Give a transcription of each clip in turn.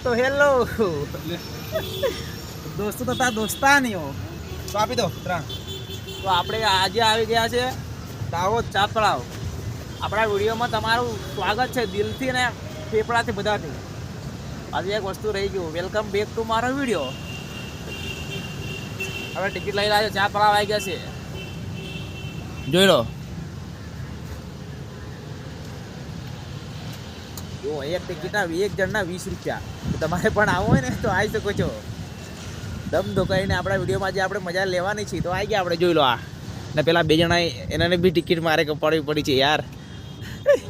તો હેલો દોસ્તો તથા દોસ્તાનીઓ તો આપી દો 3. તો આપણે આજે આવી ગયા છે દાહોદ ચા તળાવ. આપણા વિડીયોમાં તમારું સ્વાગત છે દિલથી ને ફેફડાથી બધાથી. આજે એક વસ્તુ રહી ગયું, વેલકમ બેક ટુ મારો વિડીયો. હવે ટિકિટ લઈ રહ્યા છે, ચા તળાવ આવી ગયા છે, જોઈ લો. જો એક ટિકિટના એક જણના 20 રૂપિયા. તમારે પણ આવવું હોય ને તો આવી શકો છો. દમ ધોકાઈને આપણા વિડીયોમાં જે આપણે મજા લેવાની છે તો આવી ગયા આપણે, જોઈ લો. આ ને પેલા 2 જણા એને બી ટિકિટ મારે કપાડવી પડી છે યાર.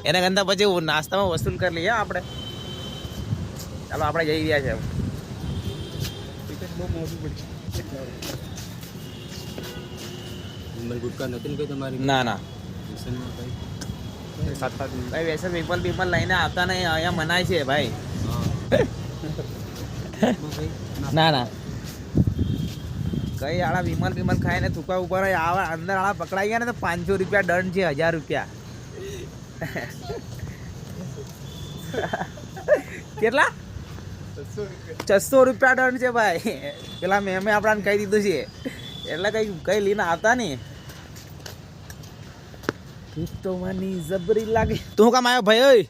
એના કરતાં પછી નાસ્તામાં વસૂલ કરી લઈએ આપણે. ચાલો આપણે જઈ રહ્યા છે. ટિકિટ બહુ મોંઘી પડી. ગુટકા નથી ને તમારી? ના ના ભાઈ, વેસન વિમલ લઈને આવતા નહીં, અહીંયા મનાય છે ભાઈ. ના ના કઈ આળા વિમલ ખાઈને થૂકા ઉપર આવા અંદર આળા પકડાઈ ગયા ને તો 500 રૂપિયા દંડ છે. 1000 રૂપિયા કેટલા? 600 રૂપિયા દંડ છે ભાઈ. પેલા મેમે આપણાને કહી દીધું છે એટલે કઈ લઈને આવતા નહીં. તો મને જબરી લાગે. તું કામ આવ્યો ભાઈ?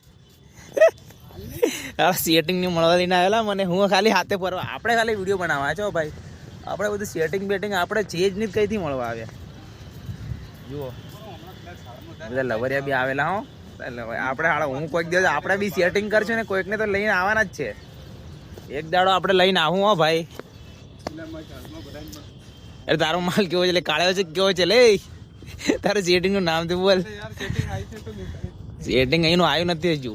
ઓય સેટિંગ ની મળવા લઈને આવેલા મને. હું ખાલી હાથે ફરવા, આપણે ખાલી વિડીયો બનાવવા છો ભાઈ. આપણે બધું સેટિંગ બેટિંગ આપણે છે જ નહીં, કઈથી મળવા આવ્યા. જુઓ બધા લવરિયા બી આવેલા. હો આપણે હું કોઈક દિવસ આપણે બી સેટિંગ કરશું ને કોઈકને તો લઈને આવવાના જ છે. એક દાડો આપણે લઈને આવું. હો ભાઈ, અરે તારો માલ કેવો છે? કાળ્યો છે કેવો છે? લે તારે સેટિંગ નું નામ તો બોલ. સેટિંગ અહીંનું આવ્યું નથી હજુ,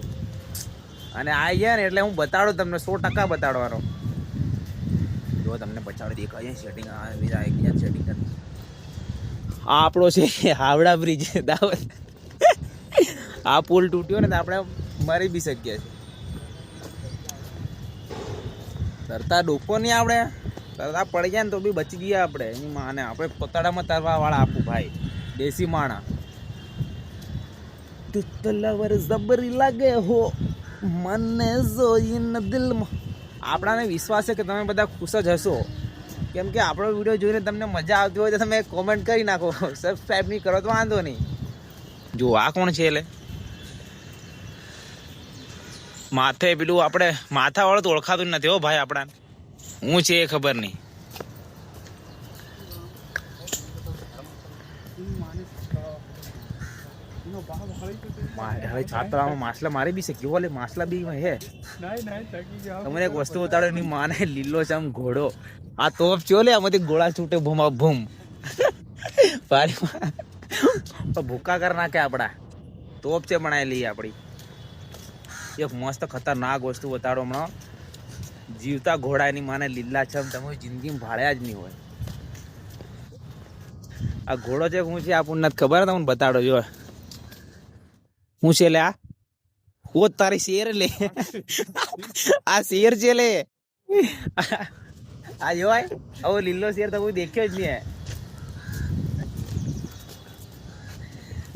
અને આવી ગયા ને એટલે હું બતાડું તમને. 100% બતાડવાનો. જો તમને બચાડો દેખાય સેટિંગ સેટિંગ. આ આપણો છે હાવડા બ્રિજ દાહોદ. આ પુલ તૂટ્યો ને તો આપણે મરી બી શકીએ છીએ. તરતા ડોકો નહીં, આપણે તરતા પડી ગયા ને તો બી બચી ગયા આપણે. એની માને આપણે પોતાડામાં તરવા વાળા આપું ભાઈ, દેશી માણા. તુતલાવર જબરી લાગે હો મને જોઈને દિલમાં. આપણાને વિશ્વાસ છે કે તમે બધા ખુશ જ હશો, કેમ કે આપણો વિડીયો જોઈને તમને મજા આવતી હોય તો તમે કોમેન્ટ કરી નાખો. સબસ્ક્રાઈબ નહીં કરો તો વાંધો નહીં. જો આ કોણ છે? એટલે માથે પેલું આપણે માથા વાળું તો ઓળખાતું નથી હો ભાઈ. આપણા હું છે એ ખબર નહીં. છાત્રામાં માછલા મારી બી શકીએ. ઓલે માછલા બી હે. તમને એક વસ્તુ બતાડો, એની માને લીલો ચમ ઘોડો. આ તોપ ચો લે, આમાંથી ગોળા છૂટે ભૂમા ભૂમ. ભૂકા કર નાખે આપડા. તોપ છે બનાવેલી આપડી. એક મસ્ત ખતરનાક વસ્તુ બતાડો હમણાં. જીવતા ઘોડા એની માને લીલા છમ. તમે જિંદગીમાં ભાળ્યા જ નહીં હોય. આ ઘોડો છે શું છે આપણને નથી ખબર. તમને બતાડો. જો શું છે લે? આ હો તારી શેર લે. આ શેર છે લે. આ જોવાય આવો લીલો શેર તો કોઈ દેખ્યો જ નહીં.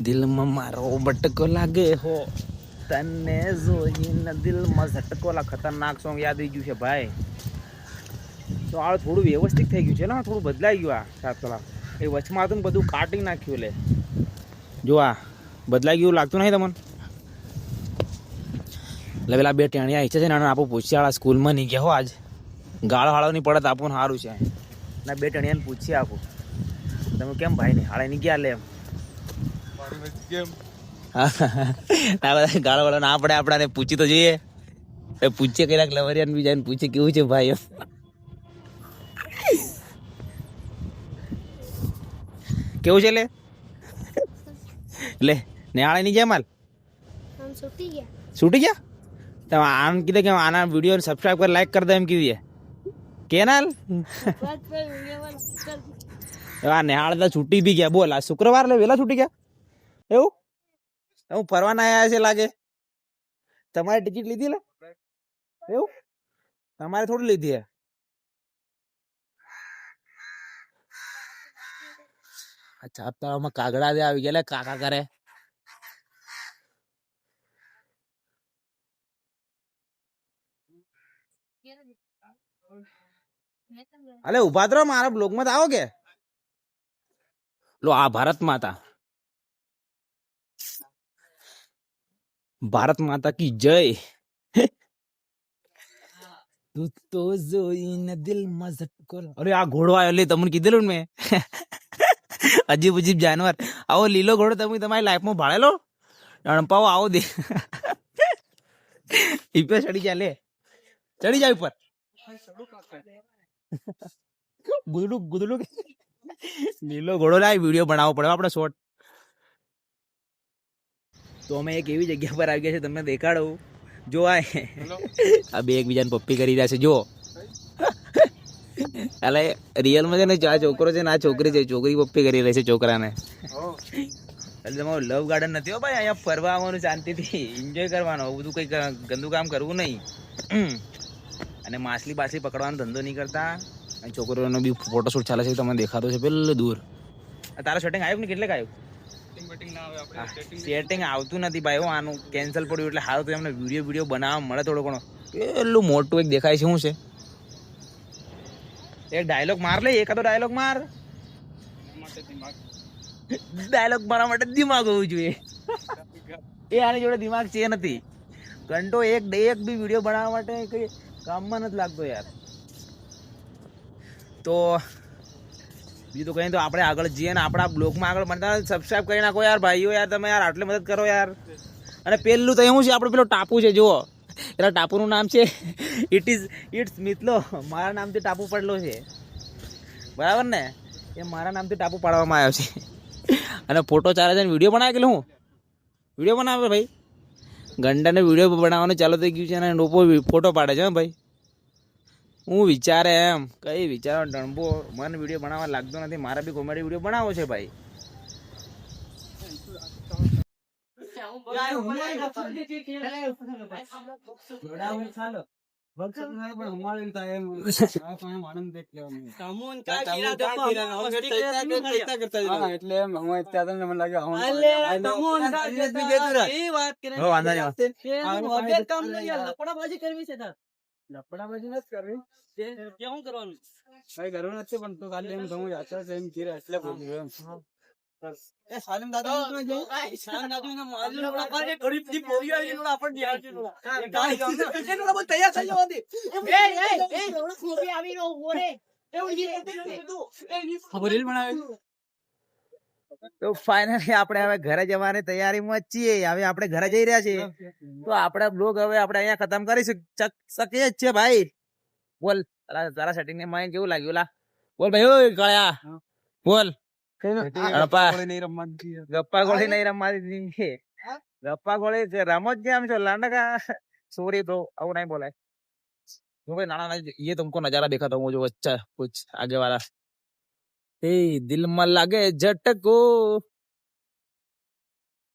દિલમાં મારો બટકો લાગે હો તને જોઈને દિલમાં ઝટકો. ખતરનાક સોંગ યાદ આવી ગયું છે ભાઈ. તો આ થોડું વ્યવસ્થિત થઈ ગયું છે ને, થોડું બદલાઈ ગયું. આ સાતલા એ વચમાં હતું ને બધું કાઢી નાખ્યું. લે જો આ બદલાઈ ગયું લાગતું નહીં તમને? એટલે પેલા 2 ટેણિયા ઈચ્છે છે ને આપું પૂછ્યા સ્કૂલમાં નહીં ગયા હો આજ. ગાળો હાળો નહીં પડે તો આપણને સારું છે. ના 2 ટેણિયાને પૂછી આપું તમે કેમ ભાઈ નહીં હાળે નહીં ગયા લે એમ. ગાળો વાળો ના પડે આપણાને. પૂછી તો જોઈએ. પૂછે કઈક લવરિયાને બી જાય પૂછે કેવું છે ભાઈ. કેવું છે લે? લે નેહાળે નહીં જાય માલ. છૂટી ગયા? તમે આમ કીધે કે આના વિડીયો સબસ્ક્રાઈબ કરી લાઈક કરી દે એમ કીધું કેનાલ. આ નેહાળ તો છૂટી બી ગયા. બોલ આ શુક્રવાર લે વેલા છૂટી ગયા એવું? હું ફરવાના આવ્યા છે લાગે. તમારે ટિકિટ લીધી લે એવું? તમારે થોડી લીધી હે. અચ્છા હપ્તામાં કાગડા દે આવી ગયા કાકા કરે. અલે ઉભા તો રહો, મારા બ્લોગમાં તો આવો કે લો. આ ભારત માતા, ભારત માતા કી જય. તું તો જોઈને દિલમાં ઝટકો. અરે આ ઘોડો આવ્યો, લે તમને કીધેલું ને મેં. અજીબ અજીબ જાનવર. આવો લીલો ઘોડો તમે તમારી લાઈફમાં ભાળેલો? રણપાવો આવો દે. ઈપે ચડી જા, લે ચડી જાય ઉપર. ગુદડું ગુદડું. લીલો ઘોડો લાવી વિડીયો બનાવવો પડે આપણે શોર્ટ. તો અમે એક એવી જગ્યા પર આવી ગયા છે, તમને દેખાડું. જો આ બે એકબીજાને પપ્પી કરી રહ્યા છે, જો. એટલે રિયલમાં છે ને, આ છોકરો છે ને આ છોકરી છે, છોકરી પપ્પી કરી રહી છે છોકરાને. એટલે તમારું લવ ગાર્ડન નથી હો ભાઈ, અહીંયા ફરવા આવવાનું, શાંતિથી એન્જોય કરવાનો, બધું કઈ ગંદુ કામ કરવું નહીં. અને માછલી બાછલી પકડવાનો ધંધો નહીં કરતા. અને છોકરીઓનો બી ફોટોશૂટ ચાલે છે, તમને દેખાતો છે પેલું દૂર. તારા શૂટિંગ આવ્યું ને કેટલે આવ્યું? સેટિંગ આવતું નથી ભાઈ. આનું કેન્સલ પડ્યું એટલે હાલ તો એમને વિડીયો બનાવવા મળે થોડો ઘણો. પેલું મોટું એક દેખાય છે, શું છે? એક ડાયલોગ માર લે, એકાદો ડાયલોગ માર. ડાયલોગ મારવા માટે દિમાગ હોવું જોઈએ. એ આની જોડે દિમાગ છે નથી. ઘંટો એક બી વિડીયો બનાવવા માટે કઈ કામમાં નથી લાગતો યાર. તો બીજું તો કઈ તો આપણે આગળ જઈએ ને આપણા બ્લોગમાં આગળ બનતા. સબસ્ક્રાઇબ કરી નાખો યાર ભાઈઓ, યાર તમે યાર આટલી મદદ કરો યાર. અને પેલું તો એવું છે, આપણે પેલો ટાપુ છે જુઓ, એના ટાપુનું નામ છે ઇટ્સ મિથલો. મારા નામથી ટાપુ પડેલો છે, બરાબર ને? એ મારા નામથી ટાપુ પાડવામાં આવ્યો છે. અને ફોટો ચાલે છે, વિડીયો બનાવે કે હું વિડીયો બનાવે ભાઈ. ગંડાને વિડીયો બનાવવાનું ચાલુ થઈ ગયું છે અને લોકો ફોટો પાડે છે ભાઈ. હું વિચારે એમ કઈ વિચારો ડણબો. મને વિડીયો બનાવવા લાગતો નથી, મારા બી કોમેડી વિડીયો બનાવો છે ભાઈ. તો ફાઇનલી આપણે હવે ઘરે જવાની તૈયારીમાં જ છીએ. હવે આપણે ઘરે જઈ રહ્યા છીએ. તો આપણા બ્લોગ હવે આપણે અહીંયા ખતમ કરી શકીએ જ છે ભાઈ. બોલ તારા સેટિંગ ને માઇન્ડ કેવું લાગ્યું? લા બોલ ભાઈ. ઓય ગળ્યા બોલ. ગપ્પા ગોળી નહીં રમવાની. ગપ્પા ગોળી રમો જ આમ છો લાંડકા. સોરી બ્રો, આવું નહીં બોલાય. भाई ना ना ये तुमको नजारा देखा था वो जो अच्छा कुछ आगे वाला. ए दिल में लागे झटको